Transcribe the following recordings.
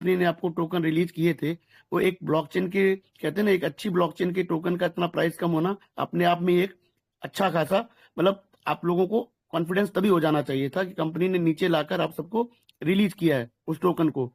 Company ने आपको token release किए थे, वो एक ब्लॉकचेन के, कहते हैं ना, एक अच्छी ब्लॉकचेन के टोकन का इतना प्राइस कम होना अपने आप में एक अच्छा खासा, मतलब आप लोगों को कॉन्फिडेंस तभी हो जाना चाहिए था कि कंपनी ने नीचे लाकर आप सबको रिलीज किया है उस टोकन को।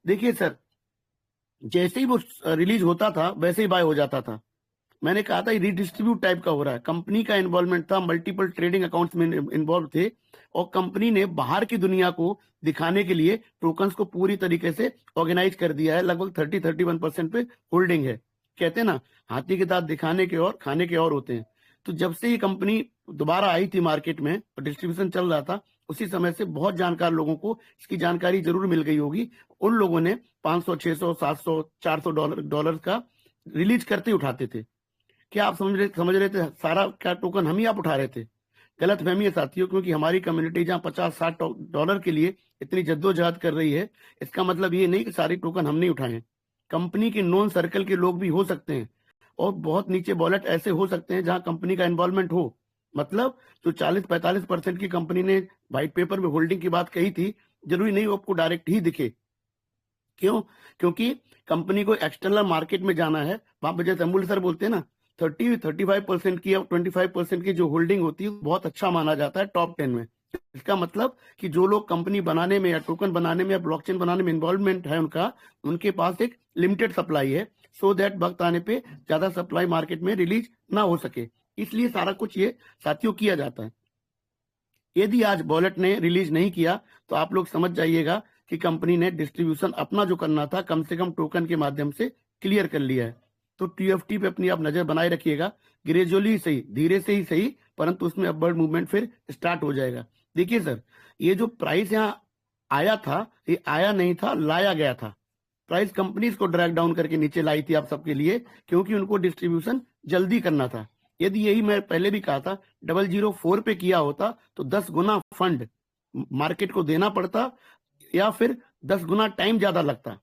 देखिए सर, जैसे ही वो रिलीज होता था वैसे ही बाय हो जाता था। मैंने कहा था ये रीडिस्ट्रीब्यूट टाइप का हो रहा है। कंपनी का इन्वॉल्वमेंट था, मल्टीपल ट्रेडिंग अकाउंट्स में इन्वॉल्व थे, और कंपनी ने बाहर की दुनिया को दिखाने के लिए टोकन्स को पूरी तरीके से ऑर्गेनाइज कर दिया है। लगभग 30-31% पे होल्डिंग है। कहते हैं ना, हाथी के दांत दिखाने के और खाने के और होते हैं। तो जब से ये कंपनी दोबारा आई थी मार्केट में और डिस्ट्रीब्यूशन चल रहा था, उसी समय से बहुत जानकार लोगों को इसकी जानकारी जरूर मिल गई होगी। उन लोगों ने 500, 600, 700, $400 का रिलीज करते ही उठाते थे। क्या आप समझ रहे थे सारा क्या टोकन हम ही आप उठा रहे थे? गलत फहमी है साथियों, क्योंकि हमारी कम्युनिटी जहां $50-60 के लिए इतनी जद्दोजहद कर रही है, इसका मतलब ये नहीं कि सारी टोकन हम नहीं उठाए। कंपनी के नॉन सर्कल के लोग भी हो सकते हैं, और बहुत नीचे वॉलेट ऐसे हो सकते हैं जहां कंपनी का इन्वॉल्वमेंट हो। मतलब जो 40-45% की कंपनी ने व्हाइट पेपर में होल्डिंग की बात कही थी, जरूरी नहीं वो आपको डायरेक्ट ही दिखे। क्यों? क्योंकि कंपनी को एक्सटर्नल मार्केट में जाना है। वहां पर जैसे अमूल सर बोलते हैं ना, 35% की या 25% की जो होल्डिंग होती है बहुत अच्छा माना जाता है टॉप 10 में। इसका मतलब कि जो लोग कंपनी बनाने में या टोकन बनाने में या ब्लॉकचेन बनाने में इन्वॉल्वमेंट है उनका, उनके पास एक लिमिटेड सप्लाई है, सो दैट वक्त आने पे ज्यादा सप्लाई मार्केट में रिलीज ना हो सके। इसलिए सारा कुछ ये साथियों किया जाता है। यदि आज वॉलेट ने रिलीज नहीं किया तो आप लोग समझ जाइएगा कि कंपनी ने डिस्ट्रीब्यूशन अपना जो करना था कम से कम टोकन के माध्यम से क्लियर कर लिया है। तो टीएफटी पे अपनी आप नजर बनाए रखिएगा। ग्रेजुअली सही, धीरे से ही सही, परंतु उसमें अपवर्ड मूवमेंट फिर स्टार्ट हो जाएगा। देखिए सर, ये जो प्राइस यहाँ आया था, ये आया नहीं था, लाया गया था। प्राइस कंपनी इसको ड्रैग डाउन करके नीचे लाई थी आप सबके लिए, क्योंकि उनको डिस्ट्रीब्यूशन जल्दी करना था। यदि यही मैं पहले भी कहा था 004 पे किया होता तो 10 गुना फंड मार्केट को देना पड़ता, या फिर 10 गुना टाइम ज्यादा लगता।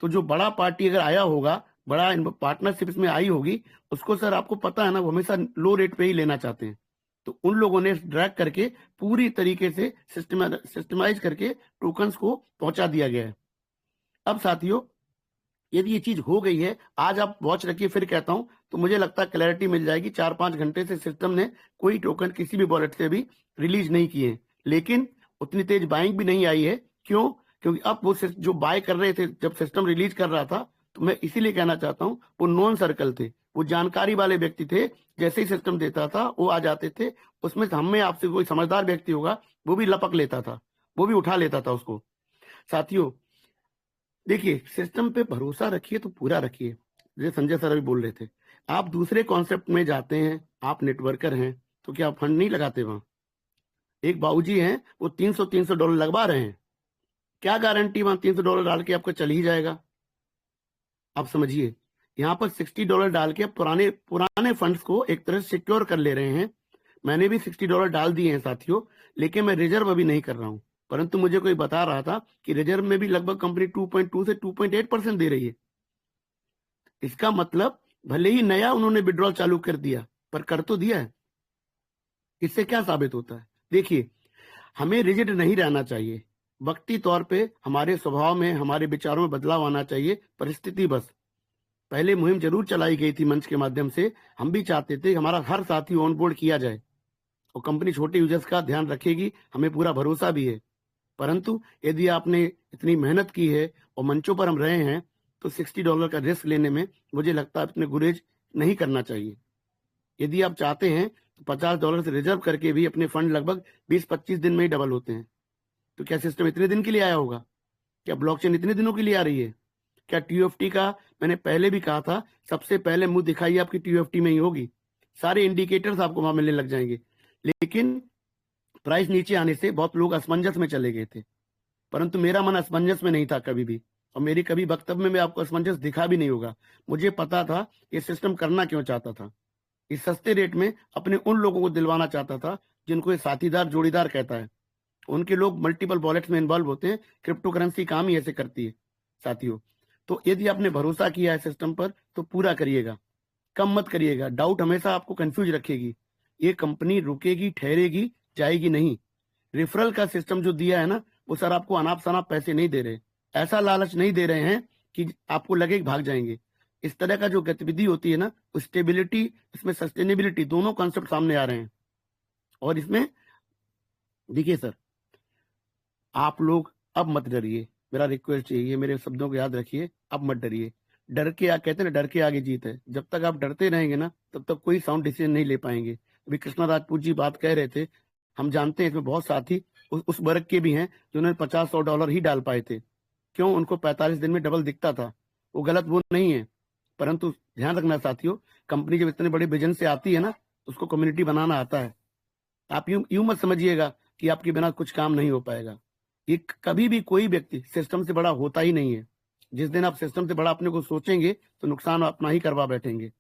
तो जो बड़ा पार्टी अगर आया होगा, बड़ा पार्टनरशिप इसमें आई होगी, उसको सर आपको पता है ना, वो हमेशा लो रेट पे ही लेना चाहते हैं। तो उन लोगों ने ड्रैग करके पूरी तरीके से सिस्टमाइज करके टोकन्स को पहुंचा दिया गया है। अब साथियों, यदि ये चीज हो गई है, आज आप वॉच रखिए, फिर कहता हूं, तो मुझे लगता है क्लैरिटी मिल जाएगी। 4-5 घंटे से सिस्टम ने कोई टोकन किसी भी वॉलेट से भी रिलीज नहीं किए, लेकिन उतनी तेज बाइंग भी नहीं आई है। क्यों? क्योंकि अब वो जो बाय कर रहे थे जब सिस्टम रिलीज कर रहा था, तो मैं इसीलिए कहना चाहता हूं, वो नॉन सर्कल थे, वो जानकारी वाले व्यक्ति थे। जैसे ही सिस्टम देता था वो आ जाते थे। उसमें से हमें आपसे कोई समझदार व्यक्ति होगा, वो भी लपक लेता था, वो भी उठा लेता था उसको। साथियों देखिए, सिस्टम पे भरोसा रखिए तो पूरा रखिए। जैसे संजय सर अभी बोल रहे थे, आप दूसरे कॉन्सेप्ट में जाते हैं, आप नेटवर्कर हैं, तो क्या आप फंड नहीं लगाते वहां? एक बाबूजी हैं, वो $300 लगवा रहे हैं, क्या गारंटी वहां $300 डाल के आपका चल ही जाएगा? आप समझिए, यहाँ पर $60 डाल के पुराने पुराने फंड्स को एक तरह से सिक्योर कर ले रहे हैं। मैंने भी $60 डाल दिए हैं साथियों, लेकिन मैं रिजर्व अभी नहीं कर रहा हूं। परंतु मुझे कोई बता रहा था कि रिजर्व में भी लगभग कंपनी 2.2 से 2.8% दे रही है। इसका मतलब भले ही नया उन्होंने विड्रॉल चालू कर दिया, पर कर तो दिया है। इससे क्या साबित होता है? देखिए, हमें रिजिड नहीं रहना चाहिए। वक्ती तौर पे हमारे स्वभाव में, हमारे विचारों में बदलाव आना चाहिए, परिस्थिति बस। पहले मुहिम जरूर चलाई गई थी मंच के माध्यम से, हम भी चाहते थे हमारा हर साथी ऑन बोर्ड किया जाए, और कंपनी छोटे यूजर्स का ध्यान रखेगी, हमें पूरा भरोसा भी है। परंतु यदि आपने इतनी मेहनत की है और मंचों पर हम रहे हैं, तो $60 का रिस्क लेने में मुझे लगता है अपने गुरेज नहीं करना चाहिए। यदि आप चाहते हैं तो $50 से रिजर्व करके भी अपने फंड लगभग 20-25 दिन में ही डबल होते हैं। तो क्या सिस्टम इतने दिन के लिए आया होगा? क्या ब्लॉकचेन इतने दिनों के लिए आ रही है? क्या टीएफटी का, मैंने पहले भी कहा था, सबसे पहले मुंह दिखाई आपकी टीएफटी में ही होगी। सारे इंडिकेटर्स आपको वहां मिलने लग जाएंगे। लेकिन प्राइस नीचे आने से बहुत लोग असमंजस में चले गए थे, परंतु मेरा मन असमंजस में नहीं था कभी भी, और मेरी कभी वक्तव्य में आपको असमंजस दिखा भी नहीं होगा। मुझे पता था ये सिस्टम करना क्यों चाहता था। इस सस्ते रेट में अपने उन लोगों को दिलवाना चाहता था जिनको ये साथीदार जोड़ीदार कहता है। उनके लोग मल्टीपल वॉलेट्स में इन्वॉल्व होते हैं, क्रिप्टो करेंसी काम ही ऐसे करती है साथियों। तो यदि आपने भरोसा किया है सिस्टम पर, तो पूरा करिएगा, कम मत करिएगा। डाउट हमेशा आपको कंफ्यूज रखेगी। ये कंपनी रुकेगी, ठहरेगी, जाएगी नहीं। रेफरल का सिस्टम जो दिया है ना, वो सर आपको अनाप शनाप पैसे नहीं दे रहे, ऐसा लालच नहीं दे रहे हैं कि आपको लगे कि भाग जाएंगे। इस तरह का जो गतिविधि होती है ना, स्टेबिलिटी, इसमें सस्टेनेबिलिटी, दोनों कॉन्सेप्ट सामने आ रहे हैं। और इसमें देखिए सर, आप लोग अब मत डरिए, मेरा रिक्वेस्ट यही है, मेरे शब्दों को याद रखिए, अब मत डरिए। डर के कहते हैं ना, डर के आगे जीत है। जब तक आप डरते रहेंगे ना, तब तक कोई साउंड डिसीजन नहीं ले पाएंगे। अभी कृष्णा राजपूत जी बात कह रहे थे, हम जानते हैं इसमें बहुत साथी उस वर्ग के भी हैं जिन्होंने $50-100 ही डाल पाए थे। क्यों? उनको 45 दिन में डबल दिखता था। वो गलत वो नहीं है, परंतु ध्यान रखना साथियों, कंपनी जब इतने बड़े विजन से आती है ना, तो उसको कम्युनिटी बनाना आता है। आप यूं मत समझिएगा कि आपके बिना कुछ काम नहीं हो पाएगा। ये कभी भी कोई व्यक्ति सिस्टम से बड़ा होता ही नहीं है। जिस दिन आप सिस्टम से बड़ा अपने को सोचेंगे, तो नुकसान अपना ही करवा बैठेंगे।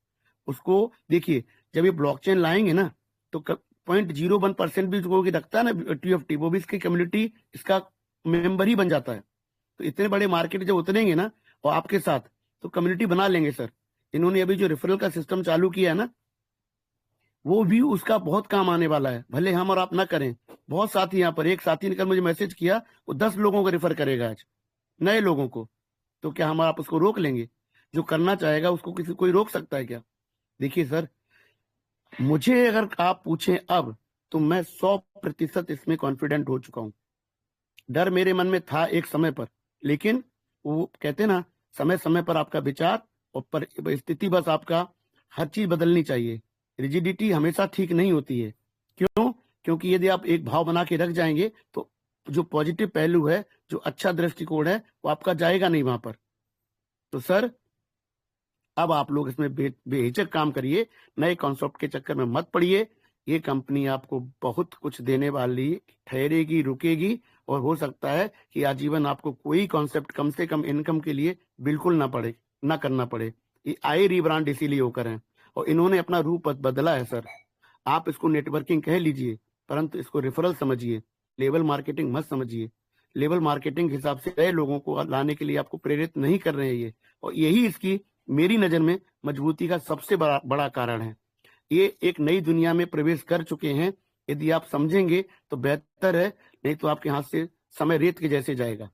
उसको देखिए, जब ये ब्लॉकचेन लाएंगे ना, तो 0.01% भी जो रखता है ना TFT, वो भी इसकी कम्युनिटी, इसका मेंबर ही बन जाता है। तो इतने बड़े मार्केट जब उतरेंगे ना और आपके साथ, तो कम्युनिटी बना लेंगे सर। इन्होंने अभी जो रेफरल का सिस्टम चालू किया है ना, वो भी उसका बहुत काम आने वाला है। भले हम और आप ना करें, बहुत साथी यहाँ पर, एक साथी ने कल मुझे मैसेज किया, वो 10 लोगों को रेफर करेगा आज, नए लोगों को। तो क्या हम आप उसको रोक लेंगे? जो करना चाहेगा उसको कोई रोक सकता है क्या? देखिए सर, मुझे अगर आप पूछें अब, तो मैं 100% इसमें कॉन्फिडेंट हो चुका हूं। डर मेरे मन में था एक समय पर, लेकिन वो कहते ना, समय समय पर आपका विचार और स्थिति, बस आपका हर चीज बदलनी चाहिए। रिजिडिटी हमेशा ठीक नहीं होती है। क्यों? क्योंकि यदि आप एक भाव बना के रख जाएंगे, तो जो पॉजिटिव पहलू है, जो अच्छा दृष्टिकोण है, वो आपका जाएगा नहीं वहां पर। तो सर, अब आप लोग इसमें बेहिचक काम करिए, नए कॉन्सेप्ट के चक्कर में मत पड़िए। ये कंपनी आपको बहुत कुछ देने वाली ठहरेगी, रुकेगी, और हो सकता है कि आजीवन आपको कोई कॉन्सेप्ट कम से कम इनकम के लिए बिल्कुल ना करना पड़े। ये आए रीब्रांड इसीलिए होकर है, और इन्होंने अपना रूप बदला है सर। आप इसको नेटवर्किंग कह लीजिए, परंतु इसको रेफरल समझिए, लेवल मार्केटिंग मत समझिए। लेवल मार्केटिंग के हिसाब से नए लोगों को लाने के लिए आपको प्रेरित नहीं कर रहे हैं ये, और यही इसकी मेरी नजर में मजबूती का सबसे बड़ा कारण है। ये एक नई दुनिया में प्रवेश कर चुके हैं। यदि आप समझेंगे तो बेहतर है, नहीं तो आपके हाथ से समय रेत के जैसे जाएगा।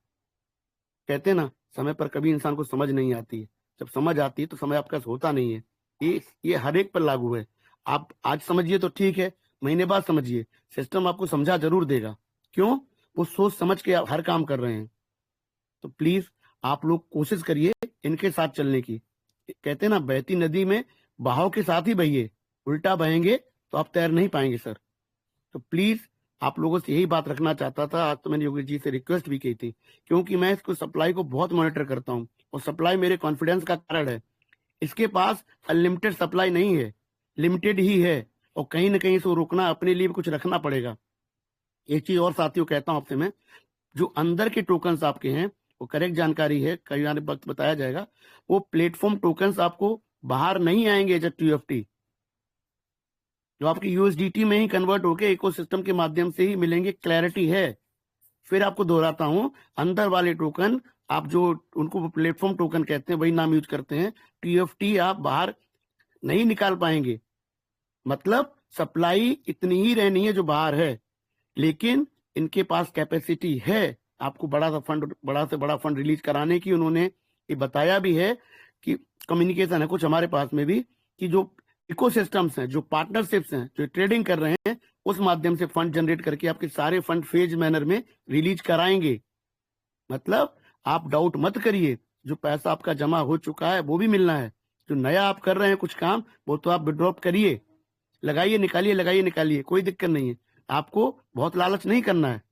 कहते हैं ना, समय पर कभी इंसान को समझ नहीं आती है, जब समझ आती है तो समय आपका होता नहीं है। ये हर एक पर लागू है। आप आज समझिए तो ठीक है, महीने बाद समझिए, सिस्टम आपको समझा जरूर देगा। क्यों? वो सोच समझ के हर काम कर रहे हैं। तो प्लीज आप लोग कोशिश करिए इनके साथ चलने की। कहते हैं ना, बहती नदी में बहाव के साथ ही बहिए, उल्टा बहेंगे तो आप तैर नहीं पाएंगे सर। तो प्लीज आप लोगों से यही बात रखना चाहता था। आज तो मैंने योगी जी से रिक्वेस्ट भी की थी, क्योंकि मैं इसको सप्लाई को बहुत मॉनिटर करता हूँ, और सप्लाई मेरे कॉन्फिडेंस का कारण है। इसके पास अनलिमिटेड सप्लाई नहीं है, लिमिटेड ही है, और कहीं ना कहीं से रोकना, अपने लिए भी कुछ रखना पड़ेगा। एक चीज और साथियों कहता हूं आपसे मैं, जो अंदर के टोकन्स आपके हैं, वो करेक्ट जानकारी है, कई वक्त बताया जाएगा। वो प्लेटफॉर्म टोकन्स आपको बाहर नहीं आएंगे एज TFT, जो आपकी USDT में ही कन्वर्ट होके इकोसिस्टम के माध्यम से ही मिलेंगे। क्लैरिटी है? फिर आपको दोहराता हूं, अंदर वाले टोकन, आप जो उनको प्लेटफॉर्म टोकन कहते हैं, वही नाम यूज करते हैं, TFT आप बाहर नहीं निकाल पाएंगे। मतलब सप्लाई इतनी ही रहनी है जो बाहर है, लेकिन इनके पास कैपेसिटी है आपको बड़ा से बड़ा फंड रिलीज कराने की। उन्होंने ये बताया भी है कि कम्युनिकेशन है कुछ हमारे पास में भी, कि जो इकोसिस्टम्स हैं, जो पार्टनरशिप्स हैं, जो ट्रेडिंग कर रहे हैं, उस माध्यम से फंड जनरेट करके आपके सारे फंड फेज मैनर में रिलीज कराएंगे। मतलब आप डाउट मत करिए, जो पैसा आपका जमा हो चुका है वो भी मिलना है। जो नया आप कर रहे हैं कुछ काम, वो तो आप विड्रॉप करिए, लगाइए निकालिए, लगाइए निकालिए, कोई दिक्कत नहीं है। आपको बहुत लालच नहीं करना है।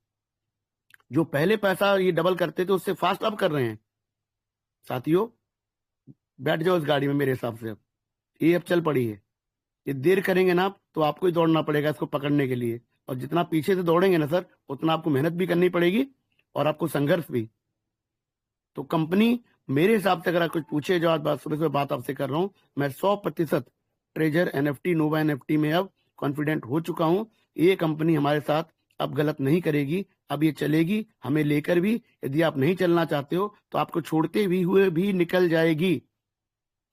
जो पहले पैसा ये डबल करते थे, उससे फास्ट अब कर रहे हैं। साथियों, बैठ जाओ इस गाड़ी में मेरे हिसाब से। ये अब चल पड़ी है। ये देर करेंगे ना आप, तो आपको ही दौड़ना पड़ेगा इसको पकड़ने के लिए, और जितना पीछे से दौड़ेंगे ना सर, उतना आपको मेहनत भी करनी पड़ेगी और आपको संघर्ष भी। तो कंपनी, मेरे हिसाब से अगर आप कुछ पूछे, जो आज सुबह सुबह बात आपसे कर रहा हूं, मैं 100% ट्रेजर NFT, नोवा NFT में अब कॉन्फिडेंट हो चुका हूं। ये कंपनी हमारे साथ अब गलत नहीं करेगी, अब ये चलेगी हमें लेकर भी। यदि आप नहीं चलना चाहते हो, तो आपको छोड़ते भी हुए भी निकल जाएगी।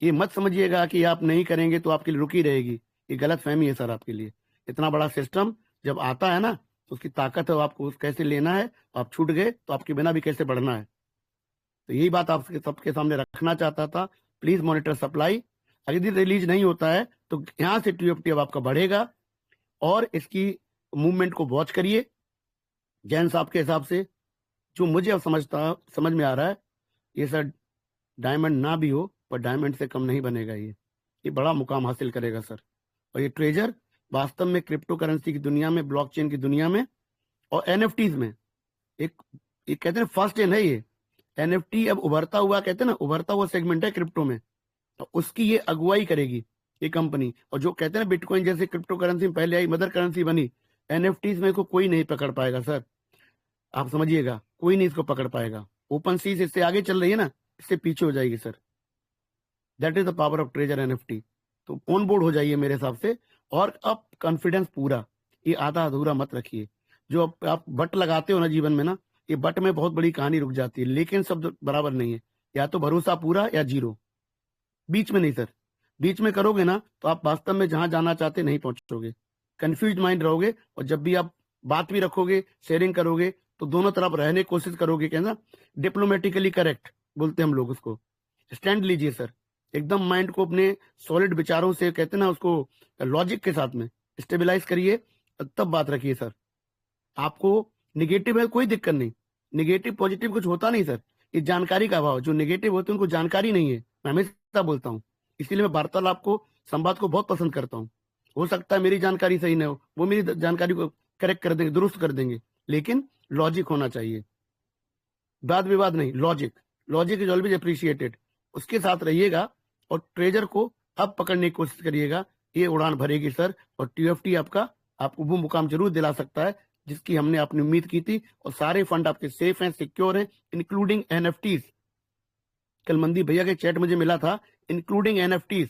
ये मत समझिएगा कि आप नहीं करेंगे तो आपके लिए रुकी रहेगी, ये गलत फहमी है सर आपके लिए। इतना बड़ा सिस्टम जब आता है ना, तो उसकी ताकत है, आपको कैसे लेना है। आप छूट गए तो आपके बिना भी कैसे बढ़ना है। तो यही बात आपके सबके सामने रखना चाहता था। Please monitor supply. यदि रिलीज नहीं होता है तो यहाँ से TFT अब आपका बढ़ेगा और इसकी मूवमेंट को वॉच करिए। जैन साहब के हिसाब से जो मुझे अब समझ में आ रहा है, ये सर डायमंड ना भी हो पर डायमंड से कम नहीं बनेगा। ये बड़ा मुकाम हासिल करेगा सर। और ये ट्रेजर वास्तव में क्रिप्टो करेंसी की दुनिया में, ब्लॉकचेन की दुनिया में और NFTs में एक कहते हैं फर्स्ट इन है। ये NFT अब उभरता हुआ, कहते हैं ना, उभरता हुआ सेगमेंट है क्रिप्टो में, तो उसकी ये अगुवाई करेगी ये कंपनी। और जो कहते हैं ना बिटकॉइन जैसे क्रिप्टो करेंसी में पहले आई, मदर करेंसी बनी, NFTs में इसको कोई नहीं पकड़ पाएगा सर। आप समझिएगा, कोई नहीं इसको पकड़ पाएगा। ओपन सीज इससे आगे चल रही है ना, इससे पीछे हो जाएगी sir. That is the power of treasure NFT। तो ऑन बोर्ड हो जाइए मेरे हिसाब से। और अब कॉन्फिडेंस पूरा, ये आधा अधूरा मत रखिए। जो आप बट लगाते हो ना जीवन में ना, ये बट में बहुत बड़ी कहानी रुक जाती है, लेकिन शब्द बराबर नहीं है। या तो भरोसा पूरा या जीरो, बीच में नहीं सर। बीच में करोगे ना तो आप वास्तव में जहां जाना चाहते नहीं पहुंचोगे, कंफ्यूज माइंड रहोगे। और जब भी आप बात भी रखोगे, शेयरिंग करोगे, तो दोनों तरफ रहने की कोशिश करोगे। कहना डिप्लोमेटिकली करेक्ट बोलते हैं हम लोग उसको। स्टैंड लीजिए सर, एकदम माइंड को अपने सॉलिड विचारों से, कहते हैं ना उसको, लॉजिक के साथ में स्टेबलाइज करिए, तब बात रखिए सर। आपको निगेटिव है कोई दिक्कत नहीं, निगेटिव पॉजिटिव कुछ होता नहीं सर, ये जानकारी का अभाव। जो निगेटिव होते हैं उनको जानकारी नहीं है, मैं हमेशा बोलता हूँ। इसीलिए मैं वार्तालाप को, संवाद को बहुत पसंद करता हूँ। हो सकता है मेरी जानकारी सही ना हो, वो मेरी जानकारी को करेक्ट कर देंगे, दुरुस्त कर देंगे, लेकिन लॉजिक होना चाहिए। वाद विवाद नहीं, logic. Logic is always appreciated. उसके साथ रहिएगा और ट्रेजर को अब पकड़ने की कोशिश करिएगा। ये उड़ान भरेगी सर। और TFT आपको वो मुकाम जरूर दिला सकता है जिसकी हमने अपनी उम्मीद की थी। और सारे फंड आपके सेफ हैं, सिक्योर हैं, इंक्लूडिंग NFTs। कल मंदीप भैया के चैट मुझे मिला था, इंक्लूडिंग NFTs।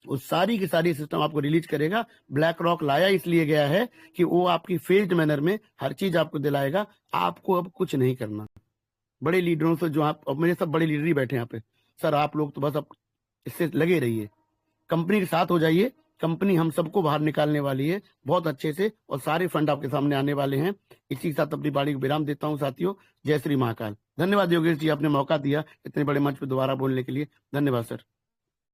वो सारी की सारी सिस्टम आपको रिलीज करेगा। ब्लैक रॉक लाया इसलिए गया है कि वो आपकी फेज्ड मैनर में हर चीज आपको दिलाएगा। आपको अब कुछ नहीं करना। बड़े लीडरों से, जो आप, अब मेरे सब बड़े लीडर ही बैठे यहाँ पे सर, आप लोग तो बस अब इससे लगे रहिए, कंपनी के साथ हो जाइए। कंपनी हम सबको बाहर निकालने वाली है बहुत अच्छे से, और सारे फंड आपके सामने आने वाले हैं। इसी के साथ अपनी बाड़ी को विराम देता हूँ साथियों। जय श्री महाकाल। धन्यवाद योगेश जी, आपने मौका दिया इतने बड़े मंच पर दोबारा बोलने के लिए। धन्यवाद सर।